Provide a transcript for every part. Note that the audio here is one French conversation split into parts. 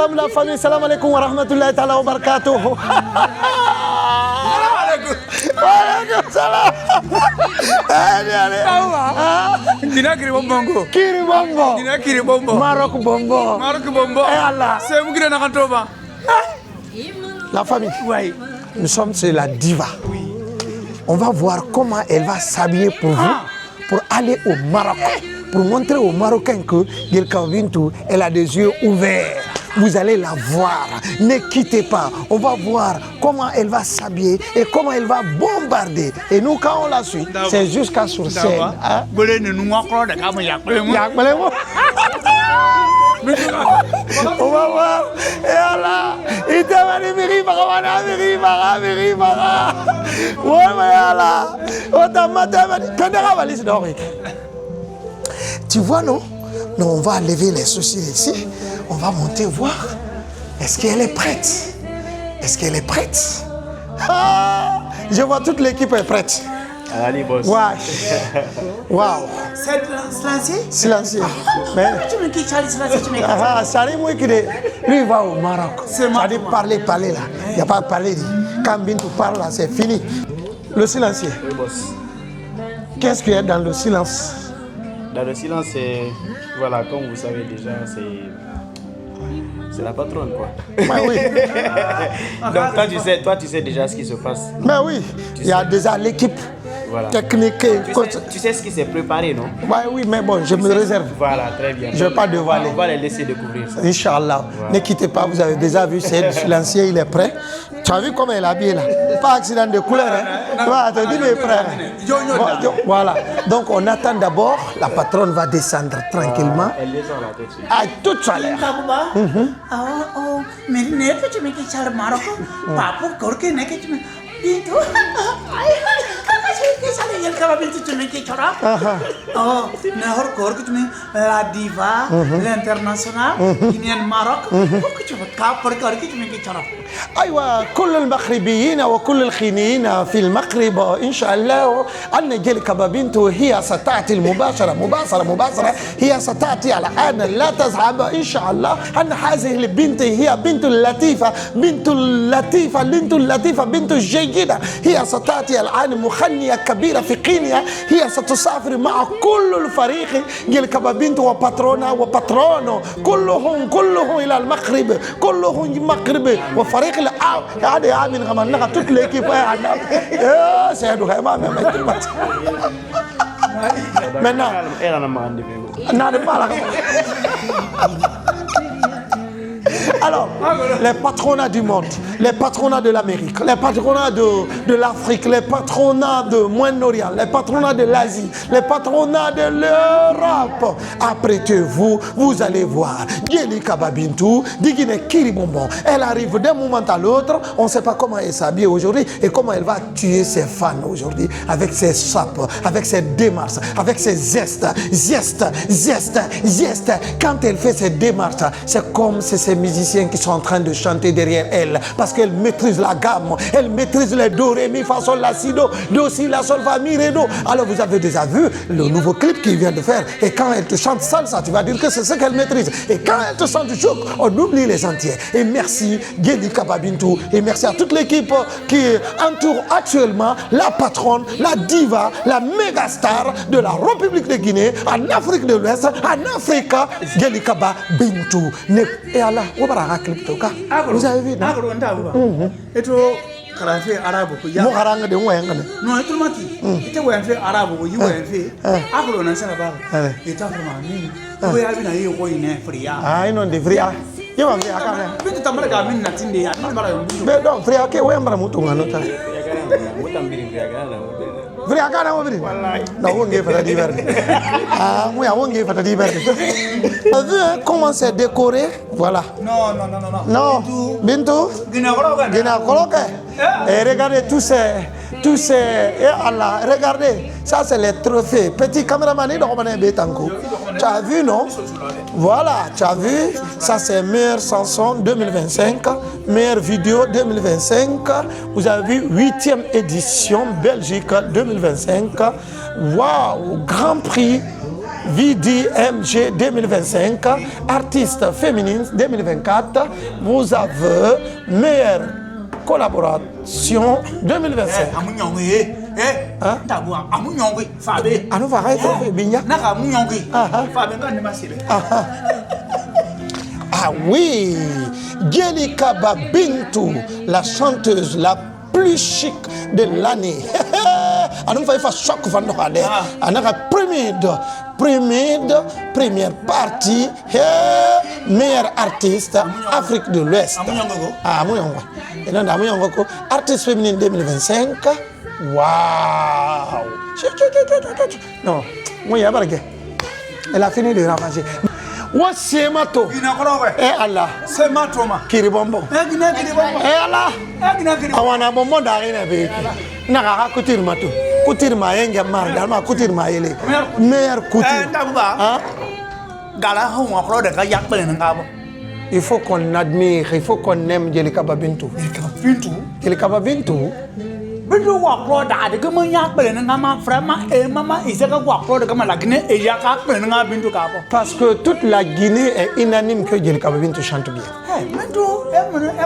salam la famille, salam alaikum wa rahmatullahi ta'ala wa barakatuh. Waalaikum salam. Allez. Dina kiri bombo. Kiri bombo. Dina kiri bombo. Maroc bombo. Maroc bombo. Eh Allah. C'est vous qui n'avez pas trouvé. La famille. Oui. Nous sommes sur la diva. Oui. On va voir comment elle va s'habiller pour vous, pour aller au Maroc, pour montrer aux Marocains que Guelka Bintou, elle a des yeux ouverts. Vous allez la voir. Ne quittez pas. On va voir comment elle va s'habiller et comment elle va bombarder. Et nous, quand on la suit, c'est jusqu'à sur scène. Hein? On va voir. Et Allah, il t'a dit tu vois, non? Non, on va lever les sourcils ici. On va monter voir. Est-ce qu'elle est prête? Est-ce qu'elle est prête? Ah, je vois toute l'équipe est prête. Allez, boss. Waouh. C'est silencieux? Silencieux. Mais... Tu me quittes, Charlie, silencieux, tu me quittes. Ah, Charlie, moi qui lui, il va au Maroc. C'est parler là. Il n'y a pas de parler. Quand Bintou parle là, c'est fini. Le silencieux. Oui, boss. Qu'est-ce qu'il y a dans le silence? Dans le silence, c'est... Voilà, comme vous savez déjà, c'est la patronne, quoi. Ouais, oui. Donc, toi, tu sais déjà ce qui se passe. Mais oui, il y a déjà l'équipe technique. Tu sais ce qui s'est préparé, non? Ouais, oui, mais bon, je me réserve. Voilà, très bien. Je ne vais pas dévoiler. On va les laisser découvrir ça. Inch'Allah. Voilà. Ne quittez pas, vous avez déjà vu, c'est le silencieux, il est prêt. Tu as vu comment elle est habillée là? Pas accident de couleur, hein? Voilà, tu dis mes frères. Voilà. Donc on attend d'abord, la patronne va descendre tranquillement. Elle descend là tout de suite. À tout à l'heure. Oh, mais n'est-ce que tu me quittes, Charles Maroc? Papa, corque, n'est-ce que tu me... Bintou. La diva, l'international, guinéenne Maroc. أيوة كل المغربيين وكل الخينيين في المغرب إن شاء الله أن جيلكا بنتو هي ستأتي مباشرة هي ستأتي الآن لا تذهب إن شاء الله أن هذه البنت هي بنت اللطيفة بنت جيدة هي ستأتي الآن مغنية كبيرة في كينيا هي ستسافر مع كل الفريق جيلكا بنتو وباترونو كلهم إلى المغرب كلهم المغرب وفريق هذا عامل غماننا toute l'équipe c'est du vraiment maintenant alors, les patronats du monde, les patronats de l'Amérique, les patronats de l'Afrique, les patronats de Moyen-Orient, les patronats de l'Asie, les patronats de l'Europe. Apprêtez-vous, vous allez voir. Guelika Bintou, Digine Kiribombo. Elle arrive d'un moment à l'autre. On ne sait pas comment elle s'habille aujourd'hui et comment elle va tuer ses fans aujourd'hui avec ses sapes, avec ses démarches, avec ses gestes. Quand elle fait ses démarches, c'est comme ces musiciens qui sont en train de chanter derrière elle parce qu'elle maîtrise la gamme, elle maîtrise les do, ré, mi, fa, sol, la, si, do, si, la, sol, fa, mi, ré, do. Alors vous avez déjà vu le nouveau clip qu'il vient de faire et quand elle te chante salsa, tu vas dire que c'est ce qu'elle maîtrise et quand elle te chante chouk, on oublie les entiers. Et merci Guelika Bintou et merci à toute l'équipe qui entoure actuellement la patronne, la diva, la méga star de la République de Guinée en Afrique de l'Ouest, en Afrique, Guelika Bintou. Et Allah, vous avez vu, non? Karafe arabu ko ya mo haranga de wayanga no eto mati ite wayanfe arabu ko yi wayanfe akolo na sala ba eta fama min ko ya bi na yi ko ine fria ai non de fria ye wa fria ka bi ta mara ga min na tinde ya na mara yumbu be don fria ke wayambara mutu ngano ta fria ka na mo biri na wonge fata di verde mo ya wonge fata di verde vu comment c'est décoré voilà non Bintou Gina Koloke. Et regardez tous ces et Allah, regardez, ça c'est les trophées. Petit caméraman, tu as vu, non? Voilà, tu as vu, ça c'est meilleure chanson 2025, meilleure vidéo 2025. Vous avez vu 8e édition Belgique 2025. Waouh, Grand Prix VDMG 2025, artiste féminine 2024, vous avez meilleure collaboration 2025. Ah oui, Djelika Babintou, la chanteuse la plus chic de l'année. On va faire choc vendredi. On a première partie, meilleur artiste Afrique de l'Ouest. Ah, artiste féminine 2025. Waouh! Non, moi, elle a fini de ravager. Wa semato Allah sematoma kiribombo Allah awana bombo darina be na ga kutir mato kutir ma yenga marga ma kutir ma yele meilleur kutir gala ho ngakro de ka yak bele ngabo. Il faut qu'on admire, il faut qu'on aime Djelika Babintou. Djelika Babintou Bintu wakro da de ko yak bele ngama vraiment et maman isaka wakro de kama la Guinée et yaka bele ngaba bintu kabo. Parce que toute la Guinée est unanime que Djelika Babintou chante bien. Bintu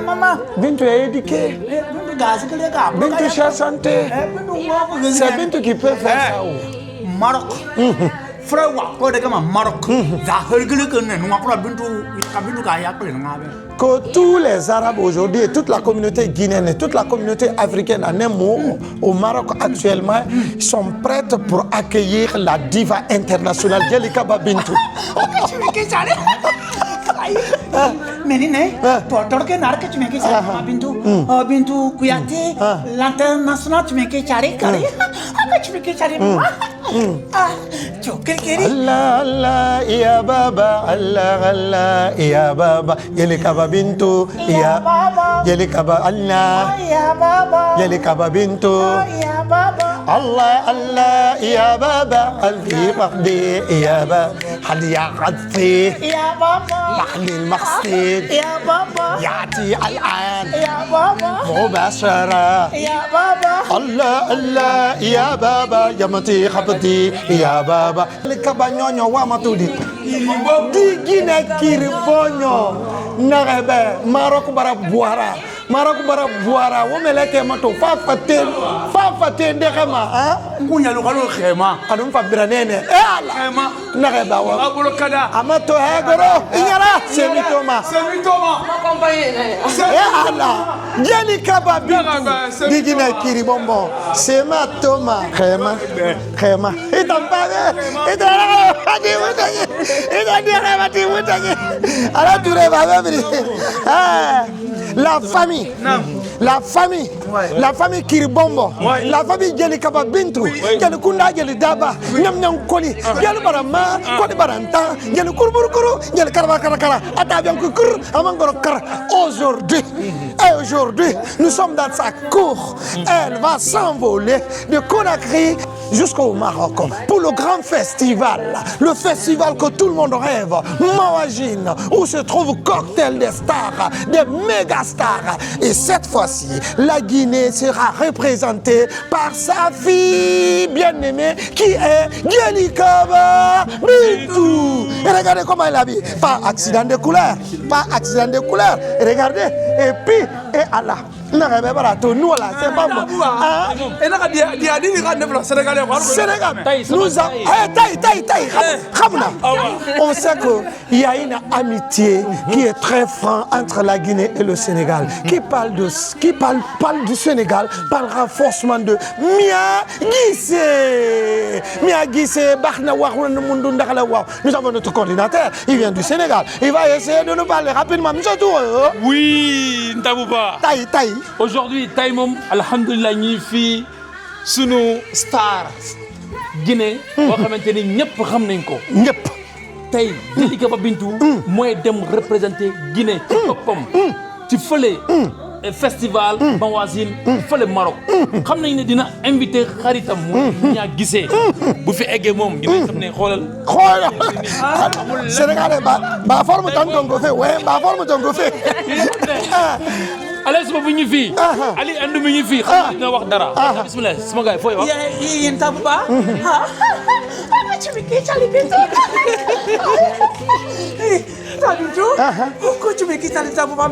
maman Bintou est éduquée. Bintu gazi que les gars. Bintou chante chanter. C'est Bintou qui peut faire ça. Maroc. Frère wakro de kama Maroc. Da hergele que ne wakro bintu kabintu ka yak bele ngaba. Que tous les Arabes aujourd'hui et toute la communauté guinéenne et toute la communauté africaine en un mot au Maroc actuellement sont prêtes pour accueillir la diva internationale Djelika Babintou. Menine, porteur que narque tu me que ça Bintou, Bintou Kouyaté, l'international tu me que chari kari, tu me que chari Allah Allah ya baba Allah Allah ya baba Djelika Babintou ya baba Djelika Ba Allah ya baba Djelika Babintou ya baba Allah Allah ya baba alfi faqdi ya baba hadiya qadfi ya baba mahli المقصد يا بابا يعطي الآن يا بابا مباشرة يا بابا الله الله يا بابا يا متي خبطي يا بابا الكبانيو واماتودي دي جينا كيربونيو نغبة ماروك برا بوارا Maroc bara boara wo meleke mato fa faten de khama ha kunya lo kalo khema adum fa biranene ala khema na reba wa abolo kada amato hegoro inyara semitoma accompagner ala Djelika Babintou digina kiri bombo sematoma khema itampage itara adi wutanye itadi khema ti wutanye ala ture ba bri la famille Kiribombo, la famille Djelika Babintou, Djelikunda Djelidaba, Nyam Koli, Djelibarama, Koli Baranta, Djelikurburu, Djelikara, Atabian Kukur, Amangorokar. Aujourd'hui, nous sommes dans sa cour. Elle va s'envoler de Conakry jusqu'au Maroc pour le grand festival, le festival que tout le monde rêve, Mawajine, où se trouve cocktail des stars, des méga stars. Et cette fois-ci, la Guinée sera représentée par sa fille bien-aimée qui est Djelika Babintou. Et regardez comment elle habille. Pas accident de couleur. Regardez. Et puis, et Allah. Sénégal, nous avons on sait qu'il y a une amitié qui est très franche entre la Guinée et le Sénégal. Qui parle du Sénégal parlera forcément de Mia Guissé. Nous avons notre coordinateur, il vient du Sénégal. Il va essayer de nous parler rapidement. Oui, Ntabouba. Taï. Aujourd'hui, Taïmom, alhamdoulilah, ñi fi sunu star Guinée. boo xamante ni ñëpp xam nañ ko. ñëpp. tey Djelika Babintou mooy dem représenter Guinée ci boppam. ci fële festival Mawazine fële Maroc. xam nañ ne dina invité xaritam mooy Mia Guissé. bu fi eggee moom dinañ xam ne xoolal. Sénégalais ba forme tango fe Allez sama bu ñu fii Ali andu mi ñu fii xam dina wax dara bismillah sama gaay fooy wax yéen Tabouba tu me quittes, Charlie Bintou. Charlie Bintou, pourquoi tu me quittes, Charlie Bintou, pour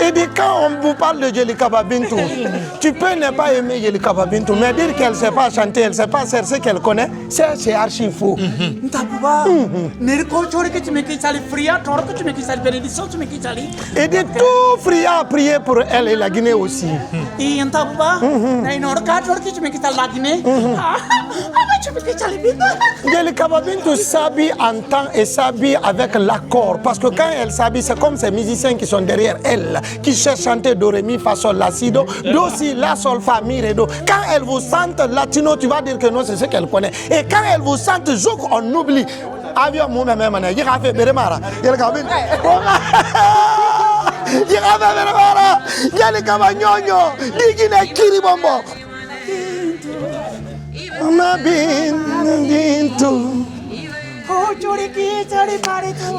Et dit quand on vous parle de Jelika Babintou, tu peux ne pas aimer Jelika Babintou, mais dire qu'elle ne sait pas chanter, elle ne sait pas faire ce qu'elle connaît, c'est archi faux. Et dit tout Fria a prié pour elle et la Guinée aussi. Jelika Babintou s'habille en temps et s'habille avec l'accord, parce que quand elle s'habille, c'est comme ces musiciens qui sont derrière elle, qui cherchent chanter do, ré, mi, fa, sol, la, si, do, do, si, la, sol, fa, mi, ré, do. Quand elle vous sente latino, tu vas dire que non, c'est ce qu'elle connaît. Et quand elle vous sente zouk, on oublie. Avion, moi, même, il y a fait Beremara. Il y a fait Beremara. Il y a fait Beremara. Digine Kiribombo. Ma Bintou. Oh, Choriki, Chari Paritu.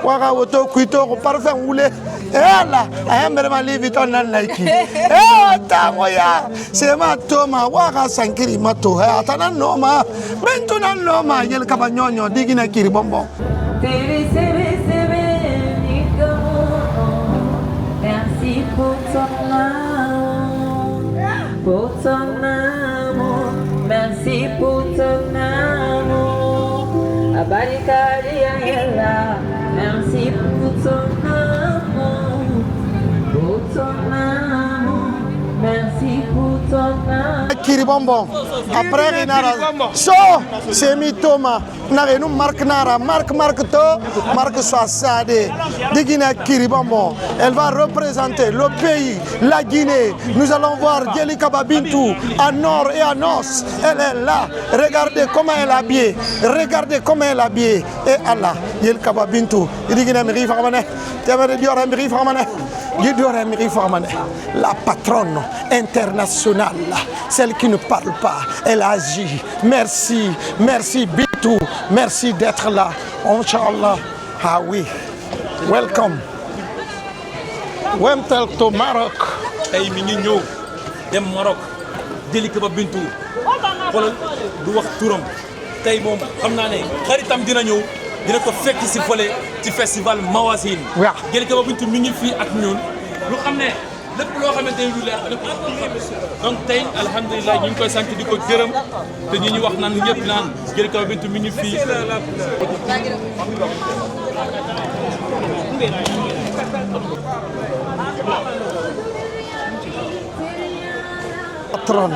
Waka woto kuito ko parfait wule ela ayamberema livito nan laiki tamoya sema toma waka sankiri mato atana noma bentu nan noma yel kabanyonyo digina kiri bombo. Merci pour ton amour, merci pour ton amour, Abarikaria Yella, merci pour ton amour, merci pour ton amour. Kiribombo, après Renara, so, c'est Mitoma, Narenu Marc Nara, Marc to, Marc Soissade, Digina Kiribombo, elle va représenter le pays, la Guinée. Nous allons voir Jelika Babintou à nord et à os, elle est là, regardez comment elle est habillée, regardez comment elle est habillée, et Allah, Jelika Babintou, Digina Miri Famane, Tiamere Diora Miri Famane. La patronne internationale, celle qui ne parle pas, elle agit. Merci, merci Bintou, merci d'être là. Inch'Allah, ah oui, welcome. Welcome to Maroc. Tey mi ngi ñëw dem Maroc Jelika Babintou xoolal du wax turam tey moom xam naa ne xaritam dina ñëw dina ko fekk si fële ci festival Mawazine. waaw Jelika Babintou mi ngi fii ak ñun lu xam ne lépp loo xamante ne lu leer lépp donc tey alhamdulilah ñu ngi koy sant di ko gërëm te ñu wax naan ñëpp naan Jelika Babintou mi ngi fii. Patronne.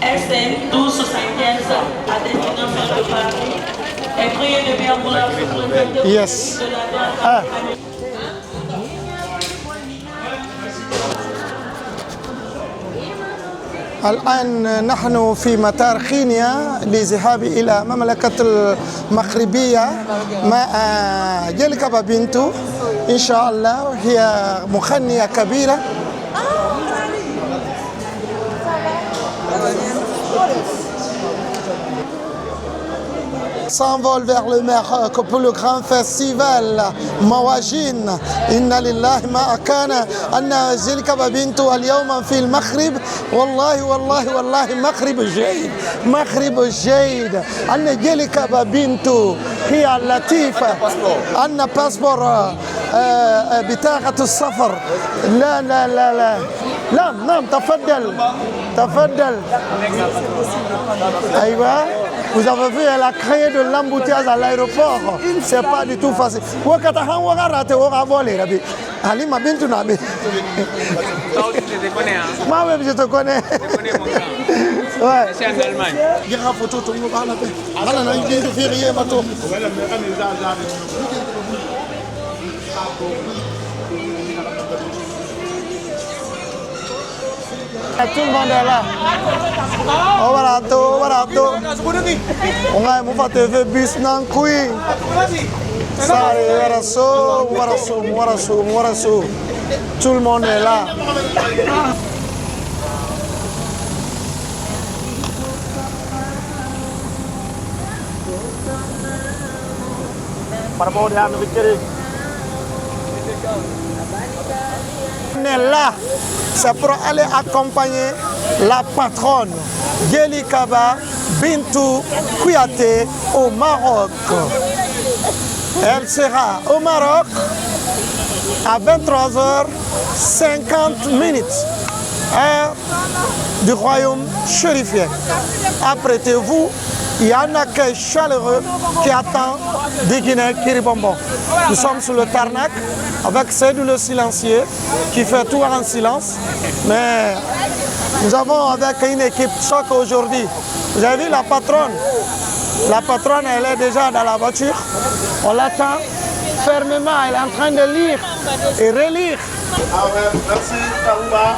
SN 1275 à destination de Paris. Et priez de bien vouloir se présenter Yes. de la grâce. الآن نحن في مطار خينيا للذهاب إلى المملكة المغربية مع جيليكا بابينتو إن شاء الله. هي مغنية كبيرة. S'envole vers le Maroc pour le grand festival Mawazine. Inna lillahi ma kana anna Jelika Babintou اليوم في المغرب. والله والله والله مغرب جيد مغرب جيد. أن جيليكا بابينتو هي لطيفة. أن باسبور بطاقة السفر. لا لا لا لا لا نعم تفضل تفضل. أيوة. Vous avez vu, elle a créé de l'embouteillage à l'aéroport. C'est pas du tout facile. Ali Mabintou Nabi. Moi-même, je te connais. Ouais. C'est en Allemagne. Il y a une photo, tout le monde va la paix. Alors, on a une de février, maintenant. Tout le monde est là. Oh barato. On a un TV bus nankui. Waraso. Tout le monde est là. On est là, c'est pour aller accompagner la patronne Guéli Kaba Bintou Kouyaté au Maroc. Elle sera au Maroc à 23h50, heure du royaume chérifien. Apprêtez-vous, il y a un accueil chaleureux qui attend des Guinéens Kiribombo. Nous sommes sur le Tarnac avec Seydou le silencieux qui fait tout en silence. Mais nous avons avec une équipe choc aujourd'hui. Vous avez vu la patronne? La patronne, elle est déjà dans la voiture. On l'attend fermement. Elle est en train de lire et relire. Merci, Taouma.